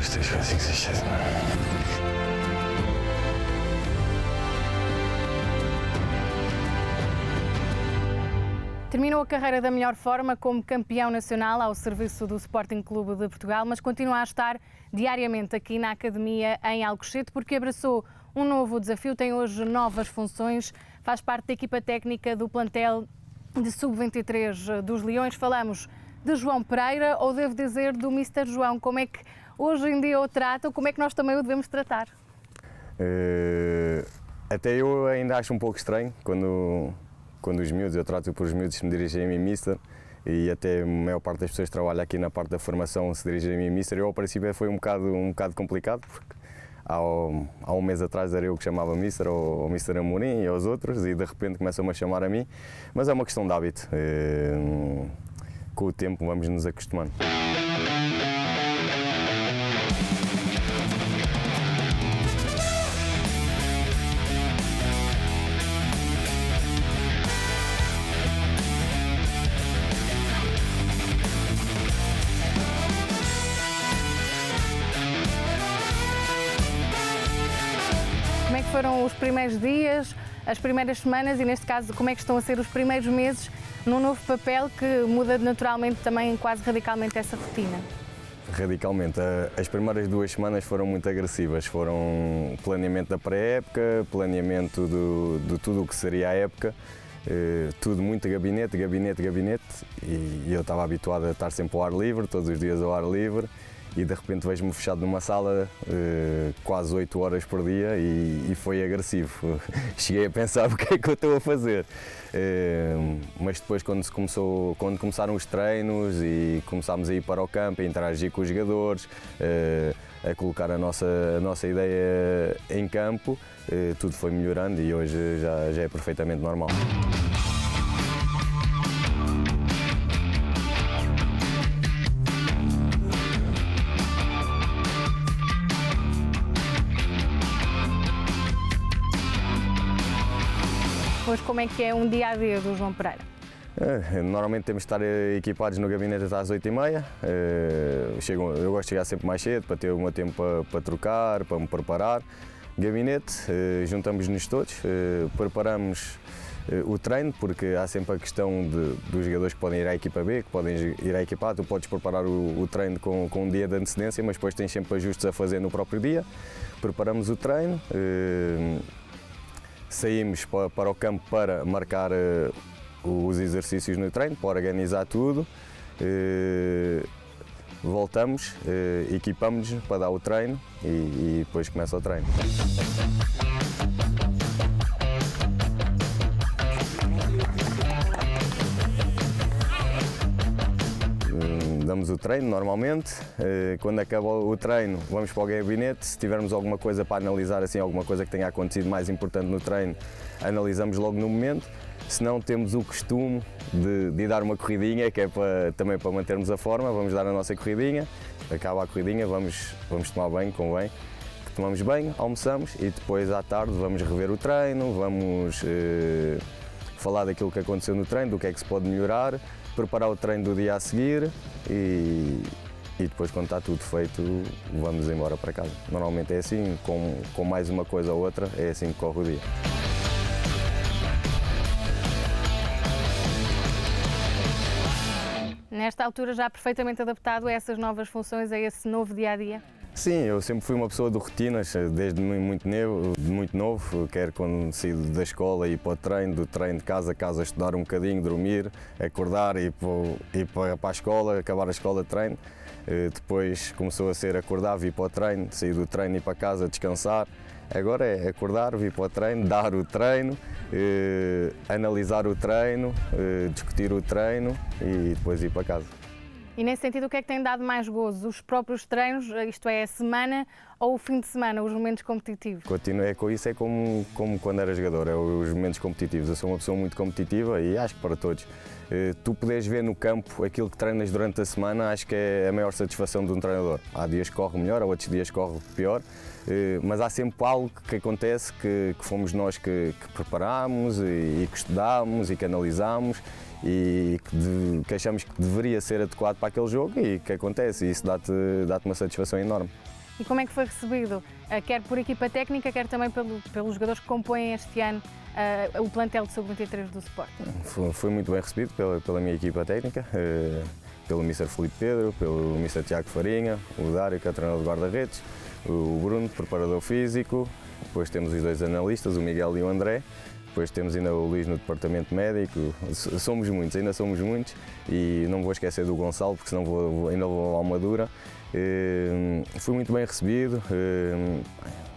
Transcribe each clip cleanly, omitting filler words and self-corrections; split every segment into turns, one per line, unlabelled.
2, 3, 4, 5, 6, 7.
Terminou a carreira da melhor forma como campeão nacional ao serviço do Sporting Clube de Portugal, mas continua a estar diariamente aqui na Academia em Alcochete porque abraçou um novo desafio, tem hoje novas funções, faz parte da equipa técnica do plantel de Sub-23 dos Leões. Falamos de João Pereira, ou devo dizer do Mister João. Como é que hoje em dia o tratam, como é que nós também o devemos tratar?
Até eu ainda acho um pouco estranho quando os miúdos, eu trato por os miúdos, se me dirigem a mim Mister, e até a maior parte das pessoas que trabalham aqui na parte da formação se dirigem a mim Mister. Eu ao princípio foi um bocado complicado, porque há um mês atrás era eu que chamava Mister, ou Mister Amorim e aos outros, e de repente começam-me a chamar a mim, mas é uma questão de hábito. Com o tempo vamos nos acostumando.
Como é que foram os primeiros dias, as primeiras semanas e, neste caso, como é que estão a ser os primeiros meses num novo papel que muda naturalmente também quase radicalmente essa rotina?
Radicalmente. As primeiras 2 semanas foram muito agressivas. Foram planeamento da pré-época, planeamento de tudo o que seria a época, tudo muito gabinete, e eu estava habituado a estar sempre ao ar livre, todos os dias ao ar livre, e de repente vejo-me fechado numa sala quase 8 horas por dia e foi agressivo. Cheguei a pensar o que é que eu estou a fazer. Mas depois quando começaram os treinos e começámos a ir para o campo, a interagir com os jogadores, a colocar a nossa ideia em campo, tudo foi melhorando e hoje já é perfeitamente normal.
Hoje, como é que é um dia-a-dia do João Pereira?
Normalmente temos de estar equipados no gabinete até às 8h30. Eu gosto de chegar sempre mais cedo para ter o meu tempo para trocar, para me preparar. Gabinete, juntamos-nos todos, preparamos o treino, porque há sempre a questão dos jogadores que podem ir à equipa B, que podem ir à equipa A. Tu podes preparar o treino com um dia de antecedência, mas depois tens sempre ajustes a fazer no próprio dia. Preparamos o treino. Saímos para o campo para marcar os exercícios no treino, para organizar tudo. Voltamos, equipamos-nos para dar o treino e depois começa o treino. Damos o treino normalmente, quando acaba o treino vamos para o gabinete, se tivermos alguma coisa para analisar, assim, alguma coisa que tenha acontecido mais importante no treino, analisamos logo no momento. Se não, temos o costume de dar uma corridinha, que é também para mantermos a forma, vamos dar a nossa corridinha, acaba a corridinha, vamos tomar banho, convém, tomamos banho, almoçamos e depois à tarde vamos rever o treino, vamos falar daquilo que aconteceu no treino, do que é que se pode melhorar, preparar o treino do dia a seguir e depois, quando está tudo feito, vamos embora para casa. Normalmente é assim, com mais uma coisa ou outra, é assim que corre o dia.
Nesta altura já perfeitamente adaptado a essas novas funções, a esse novo dia-a-dia?
Sim, eu sempre fui uma pessoa de rotinas, desde muito novo, quero quando saí da escola ir para o treino, do treino de casa, estudar um bocadinho, dormir, acordar, ir para a escola, acabar a escola de treino. Depois começou a ser acordar, vir para o treino, sair do treino, ir para casa, descansar. Agora é acordar, vir para o treino, dar o treino, analisar o treino, discutir o treino e depois ir para casa.
E nesse sentido, o que é que tem dado mais gozo? Os próprios treinos, isto é, a semana ou o fim de semana, os momentos competitivos?
Isso é como quando era jogador, é os momentos competitivos. Eu sou uma pessoa muito competitiva e acho que para todos. Tu podes ver no campo aquilo que treinas durante a semana, acho que é a maior satisfação de um treinador. Há dias que corre melhor, há outros dias que corre pior, mas há sempre algo que acontece que fomos nós que preparámos e que estudámos e que analisámos e que achamos que deveria ser adequado para aquele jogo e que acontece, e isso dá-te uma satisfação enorme.
E como é que foi recebido, quer por equipa técnica, quer também pelos jogadores que compõem este ano o plantel de sub-23 do Sporting?
Foi muito bem recebido pela minha equipa técnica, pelo Mr. Filipe Pedro, pelo Mr. Tiago Farinha, o Dário, que é o treinador de guarda-redes, o Bruno, preparador físico, depois temos os dois analistas, o Miguel e o André, depois temos ainda o Luís no departamento médico. Somos muitos, ainda somos muitos, e não vou esquecer do Gonçalo, porque senão ainda vou à Almadura. Fui muito bem recebido,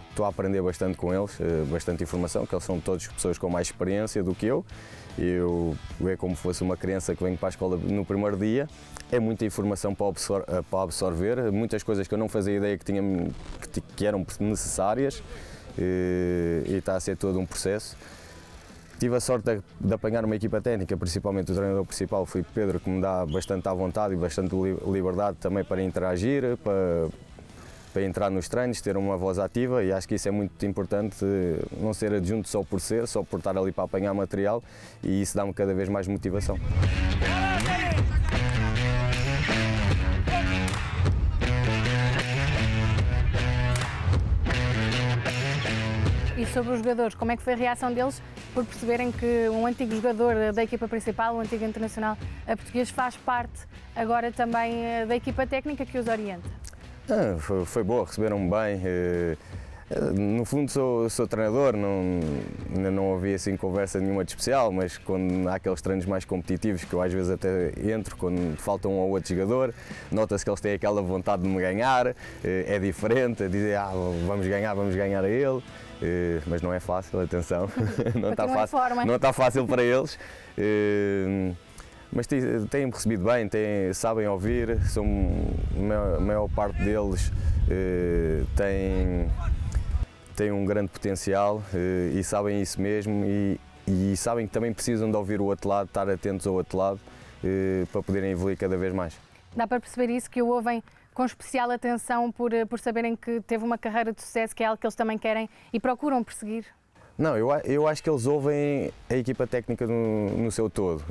estou a aprender bastante com eles, bastante informação, que eles são todas pessoas com mais experiência do que eu. É como se fosse uma criança que vem para a escola no primeiro dia, é muita informação para absorver, muitas coisas que eu não fazia ideia que eram necessárias, e está a ser todo um processo. Tive a sorte de apanhar uma equipa técnica, principalmente o treinador principal, o Filipe Pedro, que me dá bastante à vontade e bastante liberdade também para interagir, para entrar nos treinos, ter uma voz ativa, e acho que isso é muito importante, não ser adjunto só por estar ali para apanhar material, e isso dá-me cada vez mais motivação.
E sobre os jogadores, como é que foi a reação deles por perceberem que um antigo jogador da equipa principal, um antigo internacional português, faz parte agora também da equipa técnica que os orienta?
Foi boa, receberam-me bem. No fundo sou treinador, ainda não havia assim conversa nenhuma de especial, mas quando há aqueles treinos mais competitivos, que eu às vezes até entro, quando falta um ou outro jogador, nota-se que eles têm aquela vontade de me ganhar, é diferente, é dizer vamos ganhar a ele. Mas não é fácil, atenção, não está fácil para eles, mas têm-me recebido bem, sabem ouvir, a maior parte deles têm um grande potencial, e sabem isso mesmo, e sabem que também precisam de ouvir o outro lado, estar atentos ao outro lado, para poderem evoluir cada vez mais.
Dá para perceber isso, que o ouvem com especial atenção por saberem que teve uma carreira de sucesso, que é algo que eles também querem e procuram perseguir?
Não, eu acho que eles ouvem a equipa técnica no seu todo,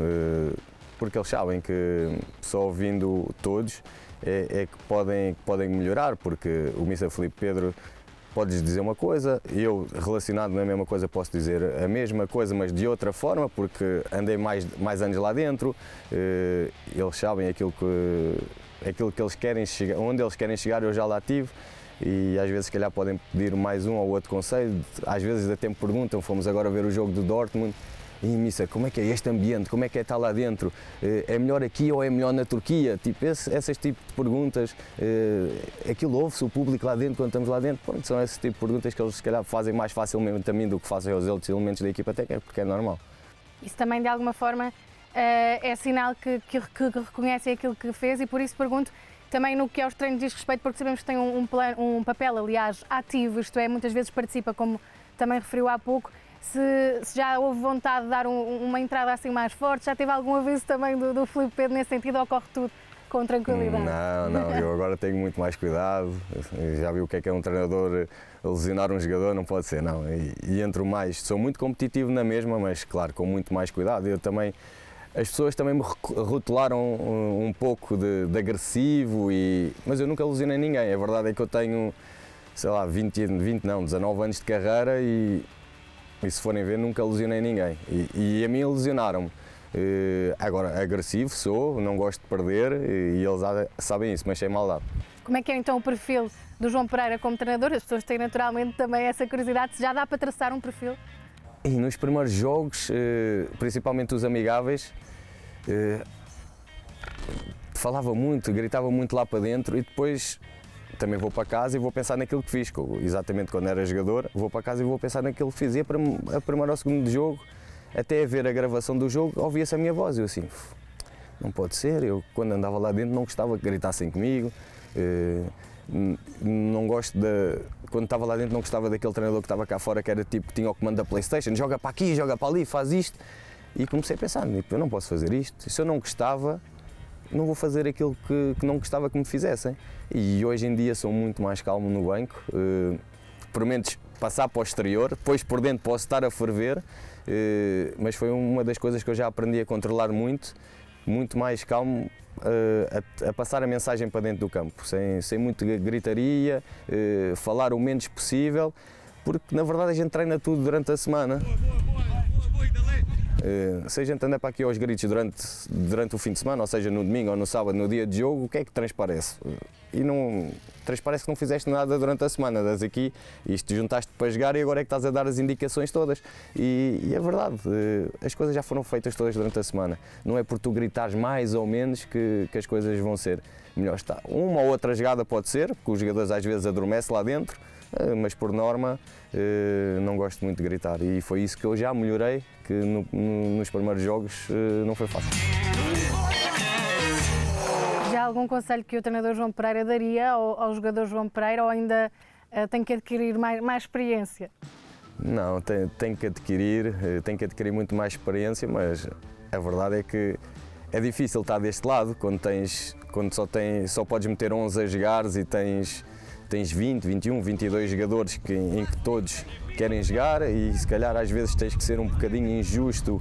porque eles sabem que só ouvindo todos é que podem melhorar, porque o Mr. Filipe Pedro pode dizer uma coisa, eu relacionado na mesma coisa posso dizer a mesma coisa, mas de outra forma, porque andei mais anos lá dentro, eles sabem aquilo que eles querem chegar, onde eles querem chegar, eu já lá tive, e às vezes se calhar podem pedir mais um ou outro conselho, às vezes até me perguntam, fomos agora ver o jogo do Dortmund, e Mister, como é que é este ambiente, como é que é estar lá dentro, é melhor aqui ou é melhor na Turquia? Tipo, esses tipos de perguntas, aquilo ouve-se o público lá dentro quando estamos lá dentro, pronto, são esse tipo de perguntas que eles se calhar fazem mais facilmente a mim do que fazem aos outros elementos da equipa técnica, porque é normal.
Isso também de alguma forma é sinal que reconhecem aquilo que fez, e por isso pergunto também no que aos treinos diz respeito, porque sabemos que tem um papel, aliás, ativo, isto é, muitas vezes participa, como também referiu há pouco. Se já houve vontade de dar uma entrada assim mais forte, já teve algum aviso também do Filipe Pedro nesse sentido, ou corre tudo com tranquilidade?
Não, eu agora tenho muito mais cuidado, já vi o que é um treinador lesionar um jogador, não pode ser, não, e entro mais, sou muito competitivo na mesma, mas claro, com muito mais cuidado. Eu também, as pessoas também me rotularam um pouco de agressivo, mas eu nunca lesionei ninguém, a verdade é que eu tenho, sei lá, 19 anos de carreira, e se forem ver, nunca lesionei ninguém, e a mim lesionaram-me. Agora, agressivo sou, não gosto de perder, e eles sabem isso, mas sem maldade.
Como é que é então o perfil do João Pereira como treinador? As pessoas têm naturalmente também essa curiosidade, se já dá para traçar um perfil?
E nos primeiros jogos, principalmente os amigáveis, falava muito, gritava muito lá para dentro, e depois também vou para casa e vou pensar naquilo que fiz, exatamente quando era jogador, vou para casa e vou pensar naquilo que fiz. E a primeira ou segundo jogo, até a ver a gravação do jogo, ouvia-se a minha voz, e eu assim, não pode ser, eu quando andava lá dentro não gostava que gritassem comigo, não gosto quando estava lá dentro não gostava daquele treinador que estava cá fora, que era tipo, que tinha o comando da PlayStation, joga para aqui, joga para ali, faz isto, e comecei a pensar, eu não posso fazer isto, se eu não gostava, não vou fazer aquilo que não gostava que me fizessem. E hoje em dia sou muito mais calmo no banco, passar para o exterior, depois por dentro posso estar a ferver, mas foi uma das coisas que eu já aprendi a controlar muito mais calmo, a passar a mensagem para dentro do campo, sem muita gritaria, falar o menos possível, porque na verdade a gente treina tudo durante a semana. Se a gente anda para aqui aos gritos durante o fim de semana, ou seja, no domingo ou no sábado, no dia de jogo, o que é que transparece? E não transparece que não fizeste nada durante a semana, andas aqui, isto juntaste para jogar e agora é que estás a dar as indicações todas. E é verdade, as coisas já foram feitas todas durante a semana. Não é por tu gritares mais ou menos que as coisas vão ser melhores. Uma ou outra jogada pode ser, porque os jogadores às vezes adormecem lá dentro, mas por norma não gosto muito de gritar e foi isso que eu já melhorei, que nos primeiros jogos não foi fácil.
Já há algum conselho que o treinador João Pereira daria ao jogador João Pereira ou ainda tem que adquirir mais experiência?
Não, tem que adquirir muito mais experiência, mas a verdade é que é difícil estar deste lado quando só podes meter 11 a jogares e tens 20, 21, 22 jogadores em que todos querem jogar e se calhar às vezes tens que ser um bocadinho injusto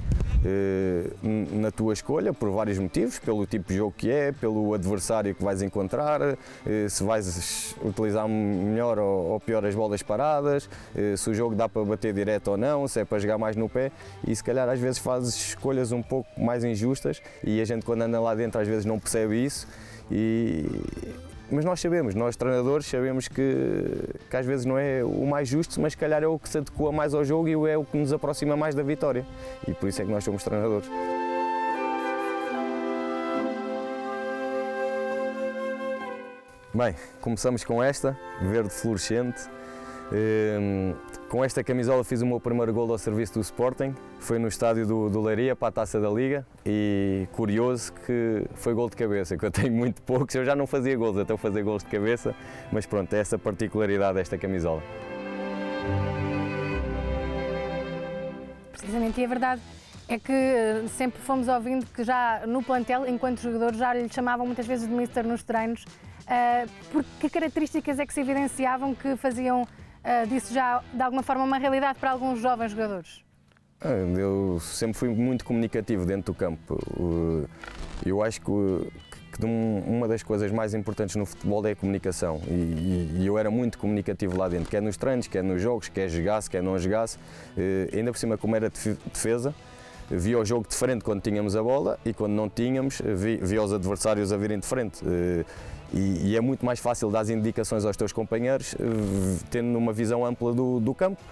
na tua escolha por vários motivos, pelo tipo de jogo que é, pelo adversário que vais encontrar, se vais utilizar melhor ou pior as bolas paradas, se o jogo dá para bater direto ou não, se é para jogar mais no pé e se calhar às vezes fazes escolhas um pouco mais injustas e a gente quando anda lá dentro às vezes não percebe isso. Mas nós sabemos, nós treinadores sabemos que às vezes não é o mais justo, mas se calhar é o que se adequa mais ao jogo e é o que nos aproxima mais da vitória. E por isso é que nós somos treinadores. Bem, começamos com esta, verde fluorescente. Com esta camisola fiz o meu primeiro golo ao serviço do Sporting, foi no estádio do Leiria para a Taça da Liga e curioso que foi golo de cabeça, que eu tenho muito poucos, eu já não fazia golos, até fazer golos de cabeça, mas pronto, é essa particularidade desta camisola.
Precisamente, e a verdade é que sempre fomos ouvindo que já no plantel, enquanto jogador, já lhe chamavam muitas vezes de Mister nos treinos, porque que características é que se evidenciavam que faziam disso já de alguma forma uma realidade para alguns jovens jogadores?
Eu sempre fui muito comunicativo dentro do campo. Eu acho que uma das coisas mais importantes no futebol é a comunicação e eu era muito comunicativo lá dentro, quer nos treinos, quer nos jogos, quer jogasse, quer não jogasse. Ainda por cima, como era defesa, via o jogo de frente quando tínhamos a bola e quando não tínhamos, via os adversários a virem de frente. E é muito mais fácil dar as indicações aos teus companheiros tendo uma visão ampla do campo.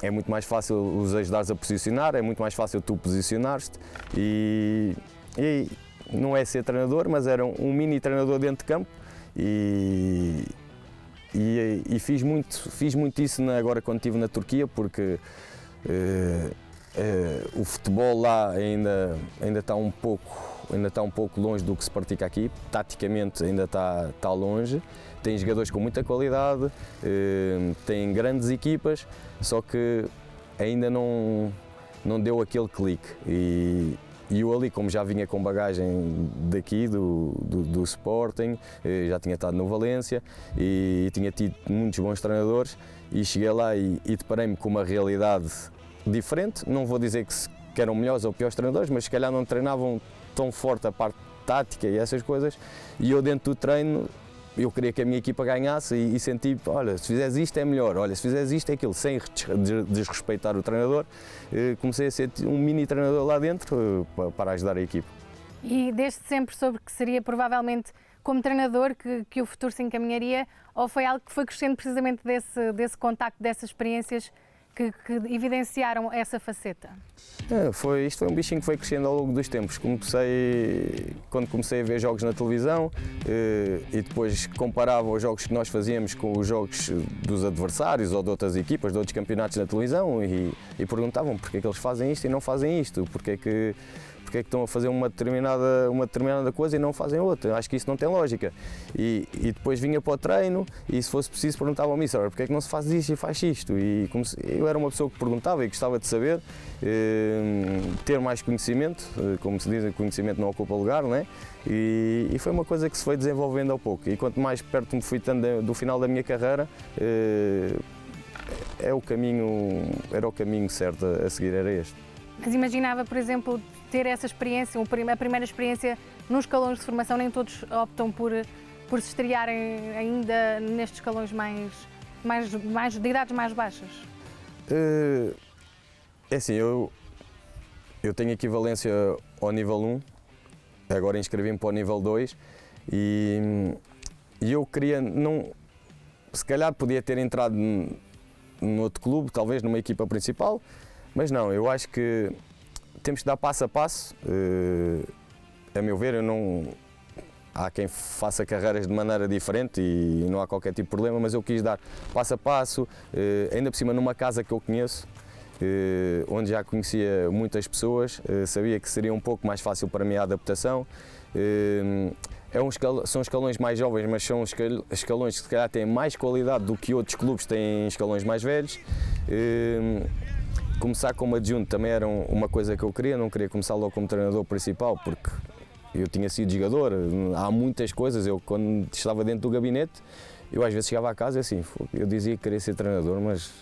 É muito mais fácil os ajudares a posicionar, é muito mais fácil tu posicionares-te e não é ser treinador, mas era um mini treinador dentro de campo e fiz muito isso agora quando estive na Turquia, porque o futebol lá ainda está um pouco longe do que se pratica aqui, taticamente ainda está longe, tem jogadores com muita qualidade, tem grandes equipas, só que ainda não deu aquele clique e eu ali, como já vinha com bagagem daqui do Sporting, já tinha estado no Valência e tinha tido muitos bons treinadores e cheguei lá e deparei-me com uma realidade diferente, não vou dizer que eram melhores ou piores treinadores, mas se calhar não treinavam tão forte a parte tática e essas coisas, e eu dentro do treino eu queria que a minha equipa ganhasse e senti, olha, se fizeres isto é melhor, olha, se fizeres isto é aquilo, sem desrespeitar o treinador, comecei a ser um mini treinador lá dentro para ajudar a equipa.
E desde sempre soube que seria provavelmente como treinador que o futuro se encaminharia, ou foi algo que foi crescendo precisamente desse contacto, dessas experiências que evidenciaram essa faceta?
Isto foi um bichinho que foi crescendo ao longo dos tempos. Quando comecei a ver jogos na televisão e depois comparava os jogos que nós fazíamos com os jogos dos adversários ou de outras equipas, de outros campeonatos na televisão e perguntavam porque é que eles fazem isto e não fazem isto, porque é que estão a fazer uma determinada coisa e não fazem outra. Acho que isso não tem lógica. E depois vinha para o treino e, se fosse preciso, perguntava ao mister, porque é que não se faz isto e faz isto? E eu era uma pessoa que perguntava e gostava de saber, ter mais conhecimento, como se diz, o conhecimento não ocupa lugar, não é? E foi uma coisa que se foi desenvolvendo ao pouco. E quanto mais perto me fui estando do final da minha carreira, era o caminho certo a seguir, era este.
Mas imaginava, por exemplo, ter essa experiência, a primeira experiência nos escalões de formação, nem todos optam por se estrearem ainda nestes escalões de idades mais baixas?
É assim, eu tenho equivalência ao nível 1, agora inscrevi-me para o nível 2 e eu queria, se calhar podia ter entrado num outro clube, talvez numa equipa principal, mas não, eu acho que temos que dar passo a passo. A meu ver, há quem faça carreiras de maneira diferente e não há qualquer tipo de problema, mas eu quis dar passo a passo, ainda por cima numa casa que eu conheço, onde já conhecia muitas pessoas, sabia que seria um pouco mais fácil para mim a adaptação. São escalões mais jovens, mas são escalões que se calhar têm mais qualidade do que outros clubes têm escalões mais velhos. Começar como adjunto também era uma coisa que eu queria, não queria começar logo como treinador principal, porque eu tinha sido jogador, há muitas coisas, eu quando estava dentro do gabinete, eu às vezes chegava a casa e assim, eu dizia que queria ser treinador, mas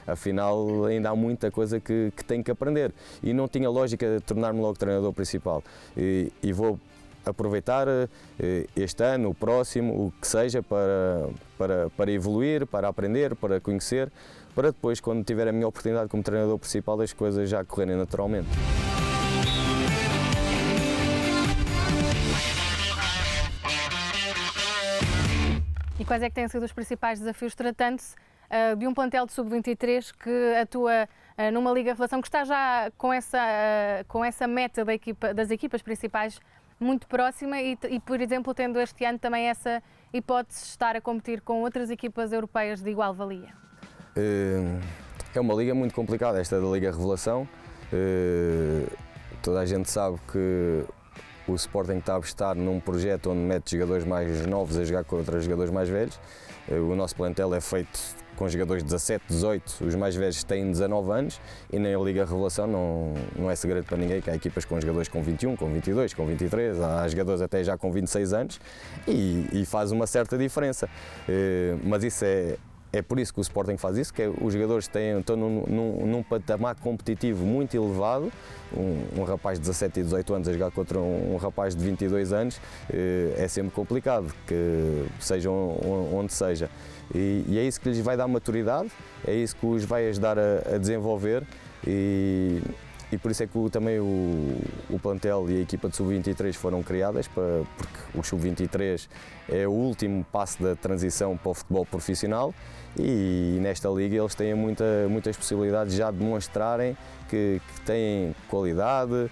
afinal ainda há muita coisa que tenho que aprender e não tinha lógica tornar-me logo treinador principal. E vou aproveitar este ano, o próximo, o que seja, para evoluir, para aprender, para conhecer, para depois, quando tiver a minha oportunidade como treinador principal, as coisas já correrem naturalmente.
E quais é que têm sido os principais desafios, tratando-se de um plantel de sub-23 que atua numa Liga Revelação, que está já com essa meta das equipas principais muito próxima e, por exemplo, tendo este ano também essa hipótese de estar a competir com outras equipas europeias de igual valia?
É uma liga muito complicada, esta da Liga Revelação. Toda a gente sabe que o Sporting está a apostar num projeto onde mete jogadores mais novos a jogar contra jogadores mais velhos. O nosso plantel é feito com jogadores de 17, 18, os mais velhos têm 19 anos e na Liga Revelação não é segredo para ninguém que há equipas com jogadores com 21, com 22, com 23, há jogadores até já com 26 anos e faz uma certa diferença. Mas isso é por isso que o Sporting faz isso, que os jogadores estão num patamar competitivo muito elevado. Um rapaz de 17 e 18 anos a jogar contra um rapaz de 22 anos é sempre complicado, que seja onde seja. E é isso que lhes vai dar maturidade, é isso que os vai ajudar a desenvolver e por isso é que também o plantel e a equipa de sub-23 foram criadas, porque o sub-23 é o último passo da transição para o futebol profissional e nesta liga eles têm muitas possibilidades já de demonstrarem que têm qualidade,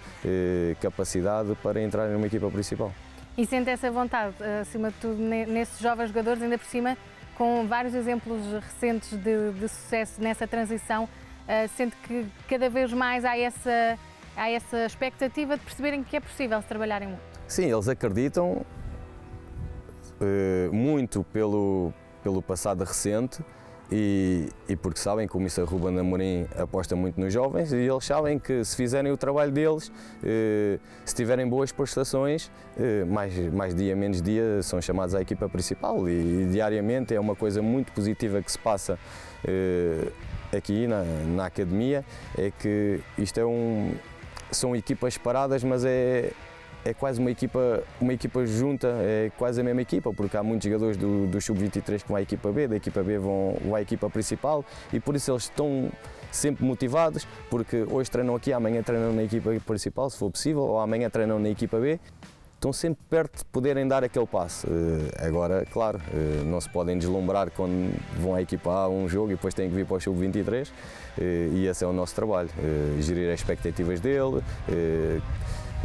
capacidade para entrar numa equipa principal.
E sente essa vontade, acima de tudo, nesses jovens jogadores, ainda por cima, com vários exemplos recentes de sucesso nessa transição, sente que cada vez mais há essa expectativa de perceberem que é possível se trabalharem muito?
Sim, eles acreditam muito pelo passado recente e porque sabem que o Mister Ruben Amorim aposta muito nos jovens e eles sabem que se fizerem o trabalho deles, se tiverem boas prestações, mais dia menos dia são chamados à equipa principal e diariamente é uma coisa muito positiva que se passa aqui na academia, é que isto são equipas separadas, mas é quase uma equipa junta, é quase a mesma equipa, porque há muitos jogadores do Sub-23 que vão à equipa B, da equipa B vão à equipa principal e por isso eles estão sempre motivados, porque hoje treinam aqui, amanhã treinam na equipa principal, se for possível, ou amanhã treinam na equipa B. Estão sempre perto de poderem dar aquele passo. Agora, claro, não se podem deslumbrar quando vão à equipa A um jogo e depois têm que vir para o Sub-23 e esse é o nosso trabalho, gerir as expectativas dele,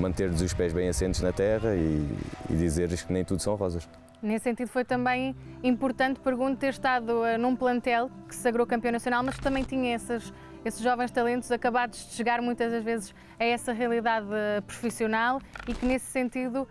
manter-lhes os pés bem assentes na terra e dizer-lhes que nem tudo são rosas.
Nesse sentido foi também importante, pergunto, ter estado num plantel que se sagrou campeão nacional, mas também tinha esses jovens talentos acabados de chegar muitas das vezes a essa realidade profissional e que nesse sentido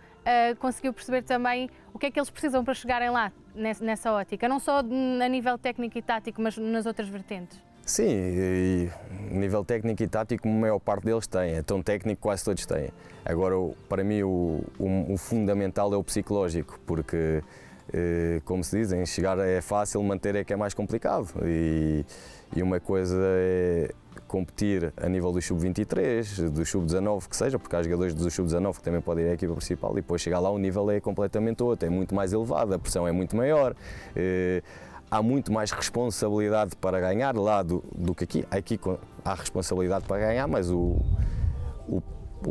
conseguiu perceber também o que é que eles precisam para chegarem lá nessa ótica, não só a nível técnico e tático, mas nas outras vertentes.
Sim, e nível técnico e tático a maior parte deles tem, é tão técnico que quase todos têm. Agora, para mim, o fundamental é o psicológico, porque como se dizem, chegar é fácil, manter é que é mais complicado. E uma coisa é competir a nível do sub-23, do sub-19, que seja, porque há jogadores do sub-19 que também podem ir à equipa principal e depois chegar lá o nível é completamente outro, é muito mais elevado, a pressão é muito maior, há muito mais responsabilidade para ganhar lá do que aqui. Aqui há responsabilidade para ganhar, mas o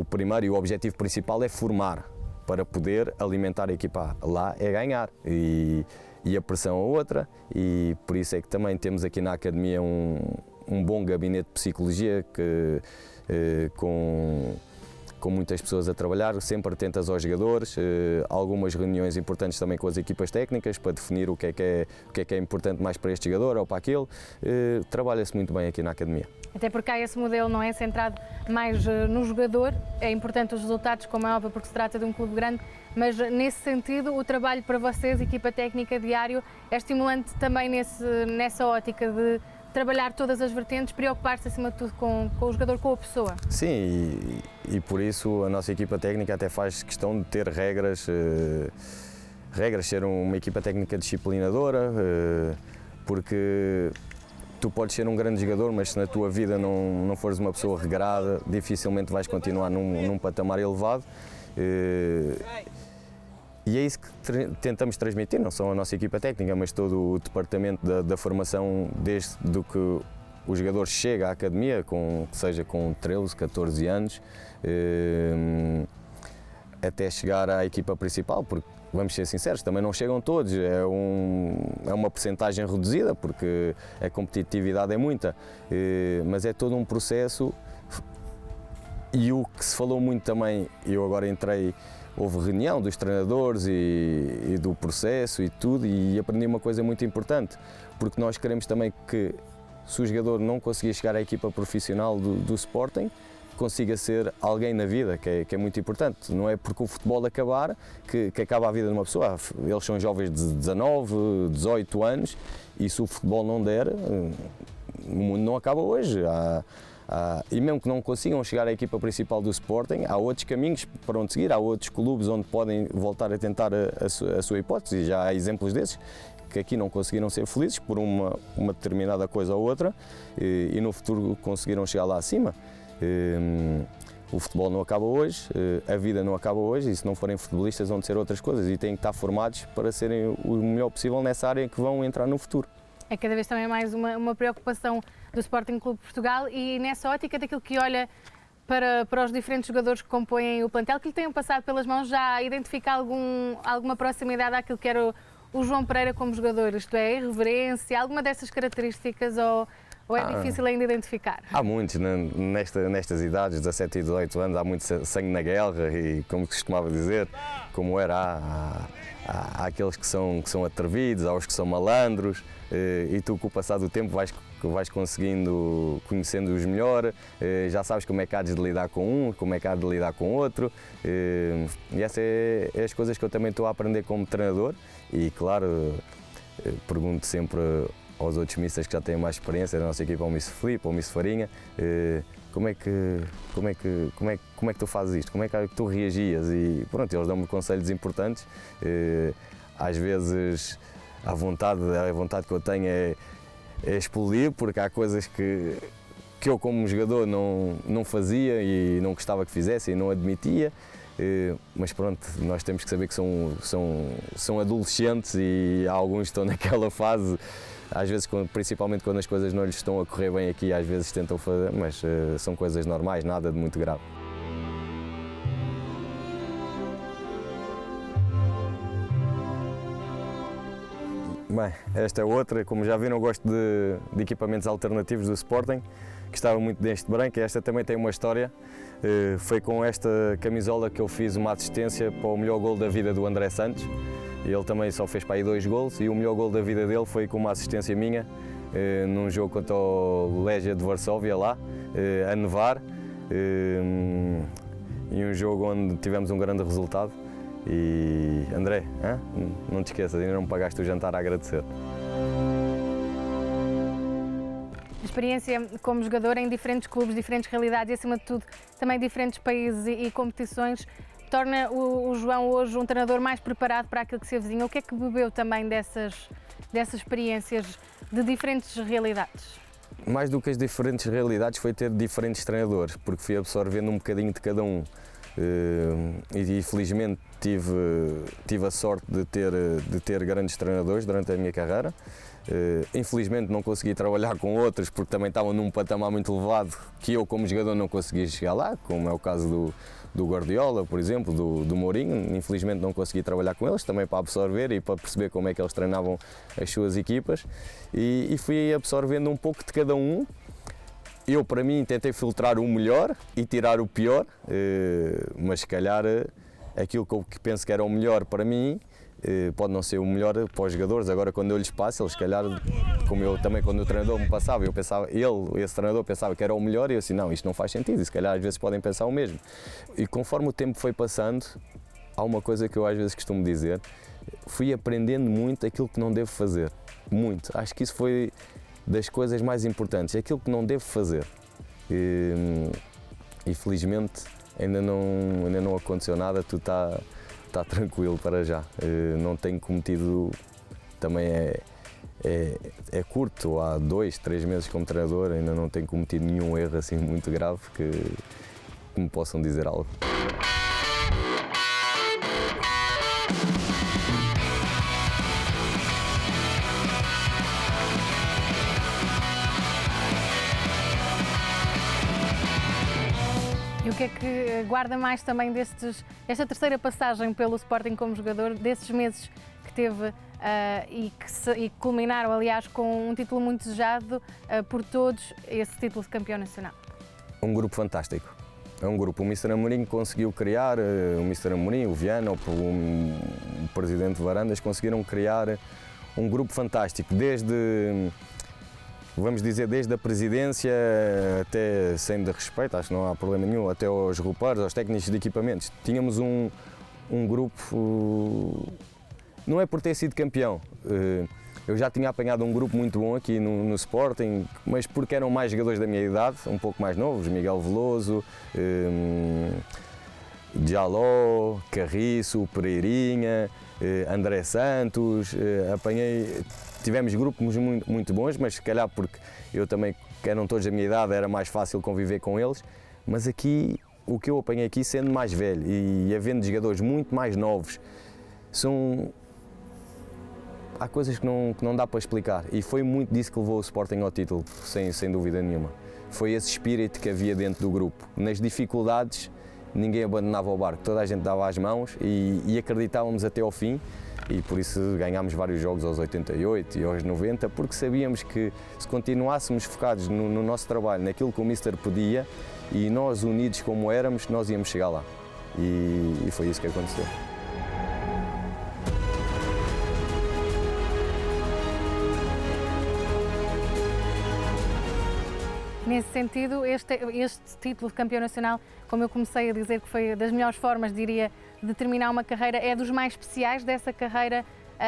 primeiro e o objetivo principal é formar, para poder alimentar a equipa. Lá é ganhar e a pressão é outra, e por isso é que também temos aqui na academia um bom gabinete de psicologia com muitas pessoas a trabalhar, sempre atentas aos jogadores, algumas reuniões importantes também com as equipas técnicas para definir o que é importante mais para este jogador ou para aquele. Trabalha-se muito bem aqui na academia.
Até porque há esse modelo, não é? Centrado mais no jogador, é importante os resultados, como é óbvio, porque se trata de um clube grande, mas nesse sentido o trabalho para vocês, equipa técnica diário, é estimulante também nessa ótica de trabalhar todas as vertentes, preocupar-se acima de tudo com o jogador, com a pessoa.
Sim, e por isso a nossa equipa técnica até faz questão de ter regras, ser uma equipa técnica disciplinadora, porque tu podes ser um grande jogador, mas se na tua vida não fores uma pessoa regrada, dificilmente vais continuar num patamar elevado. E é isso que tentamos transmitir, não só a nossa equipa técnica, mas todo o departamento da formação, desde que o jogador chega à academia, seja com 13, 14 anos, até chegar à equipa principal, porque vamos ser sinceros, também não chegam todos, é uma percentagem reduzida, porque a competitividade é muita, mas é todo um processo. E o que se falou muito também, eu agora houve reunião dos treinadores e do processo e tudo, e aprendi uma coisa muito importante, porque nós queremos também que, se o jogador não conseguir chegar à equipa profissional do Sporting, consiga ser alguém na vida, que é muito importante. Não é porque o futebol acabar que acaba a vida de uma pessoa. Eles são jovens de 19, 18 anos, e se o futebol não der, o mundo não acaba hoje. E mesmo que não consigam chegar à equipa principal do Sporting, há outros caminhos para onde seguir, há outros clubes onde podem voltar a tentar a sua hipótese, e já há exemplos desses, que aqui não conseguiram ser felizes por uma determinada coisa ou outra, e no futuro conseguiram chegar lá acima. O futebol não acaba hoje, a vida não acaba hoje, e se não forem futebolistas vão ser outras coisas, e têm que estar formados para serem o melhor possível nessa área em que vão entrar no futuro.
É cada vez também mais uma preocupação do Sporting Clube de Portugal, e nessa ótica daquilo que olha para os diferentes jogadores que compõem o plantel, que lhe tenham passado pelas mãos, já identifica alguma proximidade àquilo que era o João Pereira como jogador, isto é, irreverência, alguma dessas características, ou é difícil ainda identificar?
Há muitos, nestas idades, 17 e 18 anos, há muito sangue na guerra, e como costumava dizer, como era, há aqueles que são atrevidos, há os que são malandros, e tu, com o passar do tempo, vais conseguindo, conhecendo-os melhor, já sabes como é que há de lidar com um, como é que há de lidar com outro, e essas é as coisas que eu também estou a aprender como treinador. E claro, pergunto sempre aos outros misters que já têm mais experiência da nossa equipa, ao Mister Filipe, ao Mister Farinha, como é que tu fazes isto, como é que tu reagias, e pronto, eles dão-me conselhos importantes. Às vezes a vontade que eu tenho é explodir, porque há coisas que eu como jogador não fazia e não gostava que fizesse e não admitia, mas pronto, nós temos que saber que são adolescentes, e alguns estão naquela fase, às vezes, principalmente quando as coisas não lhes estão a correr bem aqui, às vezes tentam fazer, mas são coisas normais, nada de muito grave. Bem, esta é outra, como já viram, eu gosto de equipamentos alternativos do Sporting, gostava muito deste branco, e esta também tem uma história. Foi com esta camisola que eu fiz uma assistência para o melhor gol da vida do André Santos. Ele também só fez para aí 2 golos, e o melhor gol da vida dele foi com uma assistência minha, num jogo contra o Legia de Varsóvia, lá, a nevar, e um jogo onde tivemos um grande resultado. E André, não te esqueças, ainda não me pagaste o jantar a agradecer.
Experiência como jogador em diferentes clubes, diferentes realidades e, acima de tudo, também diferentes países e competições. torna o João hoje um treinador mais preparado para aquilo que se avizinha. O que é que bebeu também dessas experiências de diferentes realidades?
Mais do que as diferentes realidades foi ter diferentes treinadores, porque fui absorvendo um bocadinho de cada um. E felizmente tive a sorte de ter grandes treinadores durante a minha carreira. Infelizmente não consegui trabalhar com outros porque também estavam num patamar muito elevado que eu como jogador não conseguia chegar lá, como é o caso do Guardiola, por exemplo, do Mourinho. Infelizmente não consegui trabalhar com eles, também para absorver e para perceber como é que eles treinavam as suas equipas, e fui absorvendo um pouco de cada um. Eu, para mim, tentei filtrar o melhor e tirar o pior, mas se calhar aquilo que penso que era o melhor para mim pode não ser o melhor para os jogadores. Agora, quando eu lhes passo, eles, se calhar, como eu também, quando o treinador me passava, eu pensava, esse treinador pensava que era o melhor, e eu assim, não, isto não faz sentido, e se calhar às vezes podem pensar o mesmo. E conforme o tempo foi passando, há uma coisa que eu às vezes costumo dizer, fui aprendendo muito aquilo que não devo fazer, muito. Acho que isso foi das coisas mais importantes, aquilo que não devo fazer. E felizmente ainda não aconteceu nada, tudo está tranquilo para já. Não tenho cometido, também é curto, há 2, 3 meses como treinador, ainda não tenho cometido nenhum erro assim muito grave que me possam dizer algo.
E o que é que guarda mais também desta terceira passagem pelo Sporting como jogador, desses meses que teve e que culminaram, aliás, com um título muito desejado por todos, esse título de campeão nacional?
Um grupo fantástico. É um grupo. O Mr. Amorim conseguiu criar, o Mr. Amorim, o Viana, o presidente Varandas conseguiram criar um grupo fantástico, vamos dizer, desde a presidência até, sem de respeito, acho que não há problema nenhum, até aos roupeiros, aos técnicos de equipamentos. Tínhamos um grupo, não é por ter sido campeão, eu já tinha apanhado um grupo muito bom aqui no Sporting, mas porque eram mais jogadores da minha idade, um pouco mais novos, Miguel Veloso, Jaló, Carriço, Pereirinha, André Santos, tivemos grupos muito bons, mas se calhar porque eu também, que eram todos da minha idade, era mais fácil conviver com eles, mas aqui, o que eu apanhei aqui, sendo mais velho e havendo jogadores muito mais novos, há coisas que não dá para explicar, e foi muito disso que levou o Sporting ao título, sem dúvida nenhuma. Foi esse espírito que havia dentro do grupo. Nas dificuldades, ninguém abandonava o barco, toda a gente dava as mãos e acreditávamos até ao fim, e por isso ganhámos vários jogos aos 88 e aos 90, porque sabíamos que se continuássemos focados no nosso trabalho, naquilo que o Mister pedia, e nós unidos como éramos, nós íamos chegar lá. E foi isso que aconteceu.
Nesse sentido, este título de campeão nacional, como eu comecei a dizer que foi das melhores formas, diria, de terminar uma carreira, é dos mais especiais dessa carreira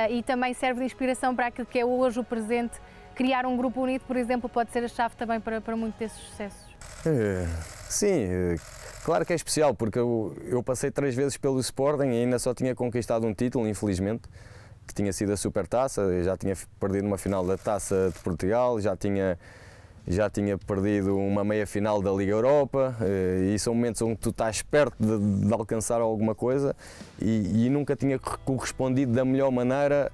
e também serve de inspiração para aquilo que é hoje o presente. Criar um grupo unido, por exemplo, pode ser a chave também para muitos desses sucessos.
Sim, claro que é especial, porque eu passei 3 vezes pelo Sporting e ainda só tinha conquistado um título, infelizmente, que tinha sido a Supertaça. Eu já tinha perdido uma final da Taça de Portugal, já tinha perdido uma meia-final da Liga Europa, e são momentos onde tu estás perto de alcançar alguma coisa e nunca tinha correspondido da melhor maneira,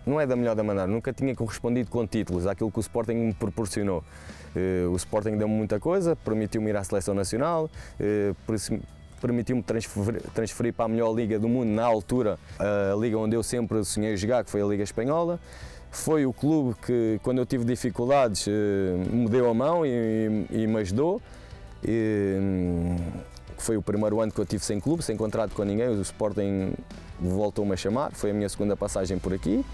não é da melhor da maneira, nunca tinha correspondido com títulos àquilo que o Sporting me proporcionou. O Sporting deu-me muita coisa, permitiu-me ir à Seleção Nacional, permitiu-me transferir para a melhor liga do mundo na altura, a liga onde eu sempre sonhei jogar, que foi a Liga Espanhola. Foi o clube que, quando eu tive dificuldades, me deu a mão e me ajudou. Foi o primeiro ano que eu tive sem clube, sem contrato com ninguém. O Sporting voltou-me a chamar, foi a minha segunda passagem por aqui.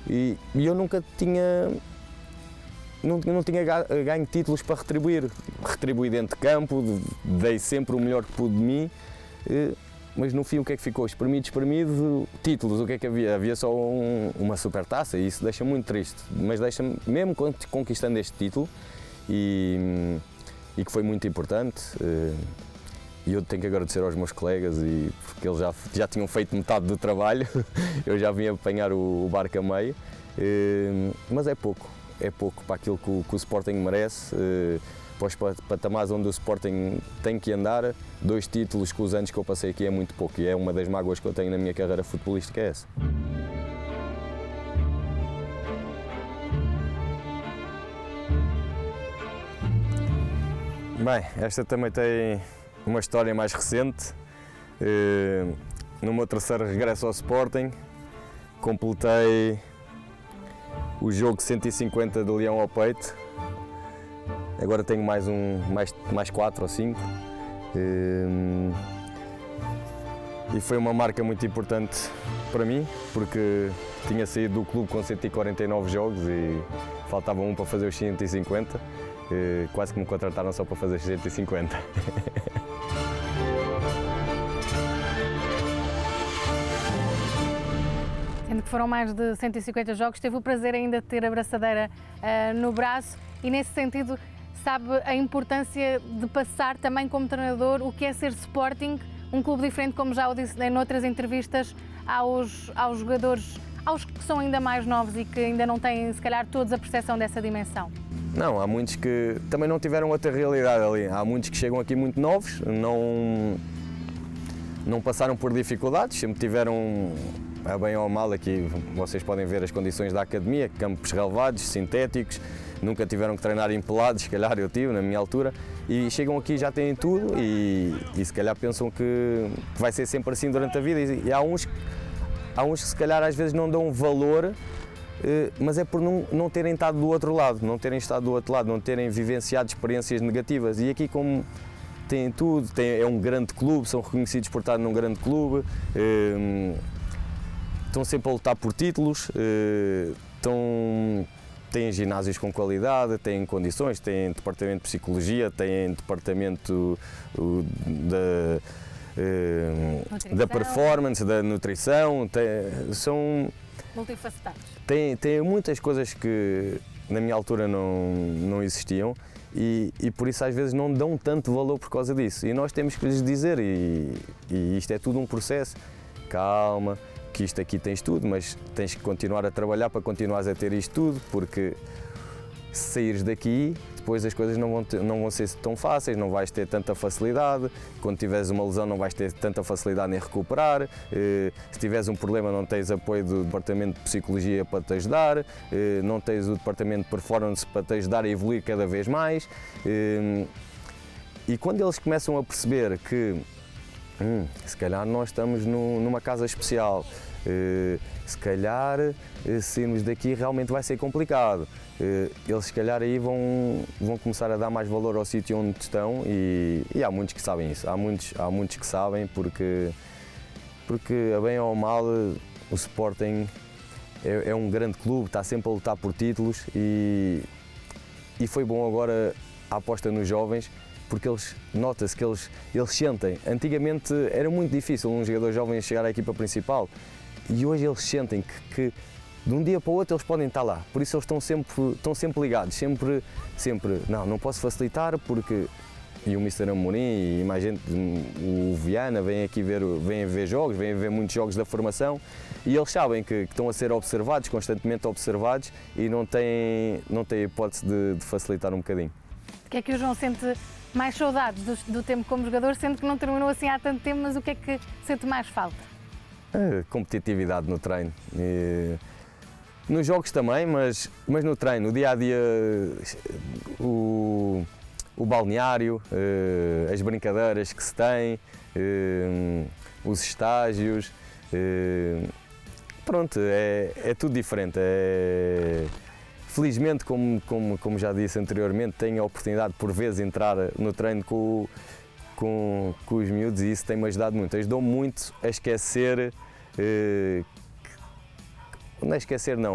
E eu nunca tinha ganho títulos para retribuir. Retribuí dentro de campo, dei sempre o melhor que pude de mim. Mas no fim o que é que ficou? Espremido, títulos, o que é que havia? Havia só uma Supertaça, e isso deixa muito triste, mas deixa-me, mesmo conquistando este título, e que foi muito importante, eu tenho que agradecer aos meus colegas, porque eles já tinham feito metade do trabalho, eu já vim apanhar o barco a meio, mas é pouco para aquilo que o Sporting merece, para os patamares onde o Sporting tem que andar. 2 títulos com os anos que eu passei aqui é muito pouco, e é uma das mágoas que eu tenho na minha carreira futebolística, é essa. Bem, esta também tem uma história mais recente. No meu terceiro regresso ao Sporting, completei o jogo 150 do Leão ao peito. Agora tenho mais 4 ou 5. E foi uma marca muito importante para mim, porque tinha saído do clube com 149 jogos e faltava um para fazer os 150. Quase que me contrataram só para fazer 150.
Sendo que foram mais de 150 jogos, teve o prazer ainda de ter a braçadeira no braço e, nesse sentido, sabe a importância de passar também como treinador o que é ser Sporting, um clube diferente, como já o disse em outras entrevistas, aos jogadores, aos que são ainda mais novos e que ainda não têm, se calhar, todos a percepção dessa dimensão.
Não, há muitos que também não tiveram outra realidade ali. Há muitos que chegam aqui muito novos, não passaram por dificuldades, sempre tiveram, a bem ou mal, aqui vocês podem ver as condições da academia, campos relevados, sintéticos, nunca tiveram que treinar em pelados, se calhar eu tive na minha altura, e chegam aqui já têm tudo e se calhar pensam que vai ser sempre assim durante a vida, e há uns que se calhar às vezes não dão valor, mas é por não terem estado do outro lado, não terem vivenciado experiências negativas. E aqui, como têm tudo, é um grande clube, são reconhecidos por estar num grande clube, estão sempre a lutar por títulos, têm ginásios com qualidade, têm condições, têm departamento de psicologia, têm departamento da performance, da nutrição, são
multifacetados.
Tem muitas coisas que na minha altura não existiam e por isso às vezes não dão tanto valor por causa disso. E nós temos que lhes dizer, e isto é tudo um processo, calma, que isto aqui tens tudo, mas tens que continuar a trabalhar para continuares a ter isto tudo, porque se saíres daqui, depois as coisas não vão ser tão fáceis, não vais ter tanta facilidade, quando tiveres uma lesão não vais ter tanta facilidade em recuperar, se tiveres um problema não tens apoio do departamento de psicologia para te ajudar, não tens o departamento de performance para te ajudar a evoluir cada vez mais, e quando eles começam a perceber que se calhar nós estamos numa casa especial, se calhar sairmos daqui realmente vai ser complicado. Eles se calhar aí vão começar a dar mais valor ao sítio onde estão e há muitos que sabem isso, há muitos que sabem porque a bem ou a mal o Sporting é um grande clube, está sempre a lutar por títulos e foi bom agora a aposta nos jovens, porque nota-se que eles sentem. Antigamente era muito difícil um jogador jovem chegar à equipa principal e hoje eles sentem que de um dia para o outro eles podem estar lá, por isso eles estão sempre ligados, sempre, não posso facilitar porque, e o Mr. Amorim e mais gente, o Viana, vêm ver jogos, vêm ver muitos jogos da formação e eles sabem que estão a ser observados, constantemente observados e não têm hipótese de facilitar um bocadinho.
O que é que o João sente mais saudades do tempo como jogador, sendo que não terminou assim há tanto tempo, mas o que é que sente mais falta?
Competitividade no treino. Nos jogos também, mas no treino, no dia-a-dia, o balneário, as brincadeiras que se tem, os estágios, pronto, é tudo diferente. Felizmente, como já disse anteriormente, tenho a oportunidade por vezes de entrar no treino com os miúdos e isso tem-me ajudado muito. Ajudou-me muito a esquecer,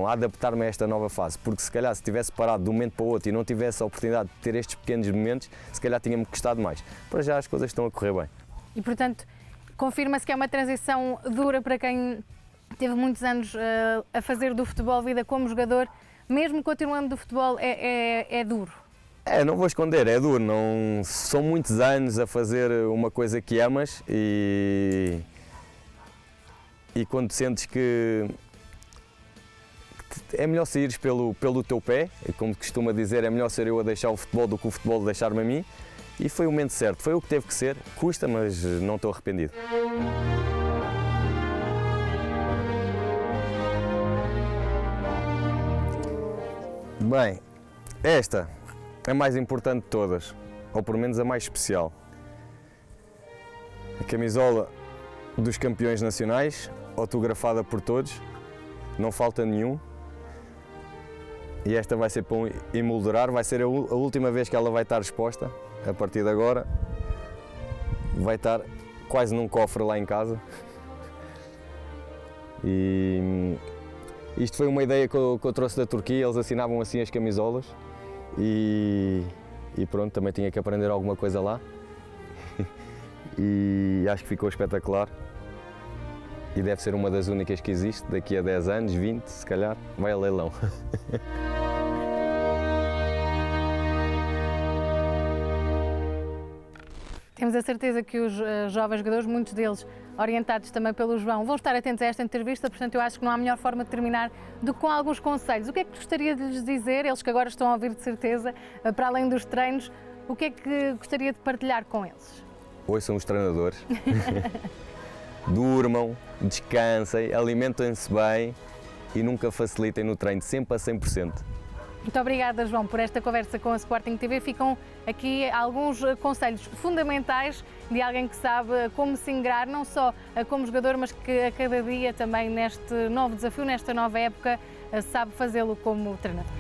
a adaptar-me a esta nova fase, porque se calhar se tivesse parado de um momento para o outro e não tivesse a oportunidade de ter estes pequenos momentos, se calhar tinha-me custado mais. Para já as coisas estão a correr bem. E
portanto, confirma-se que é uma transição dura para quem teve muitos anos a fazer do futebol vida como jogador. Mesmo continuando do futebol, é duro?
Não vou esconder, é duro, não, são muitos anos a fazer uma coisa que amas e quando sentes que é melhor saíres pelo teu pé, como costuma dizer, é melhor ser eu a deixar o futebol do que o futebol deixar-me a mim, e foi o momento certo, foi o que teve que ser, custa, mas não estou arrependido. Bem, esta é a mais importante de todas, ou pelo menos a mais especial. A camisola dos campeões nacionais, autografada por todos, não falta nenhum. E esta vai ser para emoldurar, vai ser a última vez que ela vai estar exposta. A partir de agora vai estar quase num cofre lá em casa. E isto foi uma ideia que eu trouxe da Turquia, eles assinavam assim as camisolas e pronto, também tinha que aprender alguma coisa lá. E acho que ficou espetacular. E deve ser uma das únicas que existe, daqui a 10 anos, 20, se calhar, vai a leilão.
Temos a certeza que os jovens jogadores, muitos deles orientados também pelo João, vão estar atentos a esta entrevista, portanto eu acho que não há melhor forma de terminar do que com alguns conselhos. O que é que gostaria de lhes dizer, eles que agora estão a ouvir de certeza, para além dos treinos, o que é que gostaria de partilhar com eles?
Ouçam os treinadores, durmam, descansem, alimentem-se bem e nunca facilitem no treino, sempre a 100%.
Muito obrigada, João, por esta conversa com a Sporting TV. Ficam aqui alguns conselhos fundamentais de alguém que sabe como se ingrar, não só como jogador, mas que a cada dia também neste novo desafio, nesta nova época, sabe fazê-lo como treinador.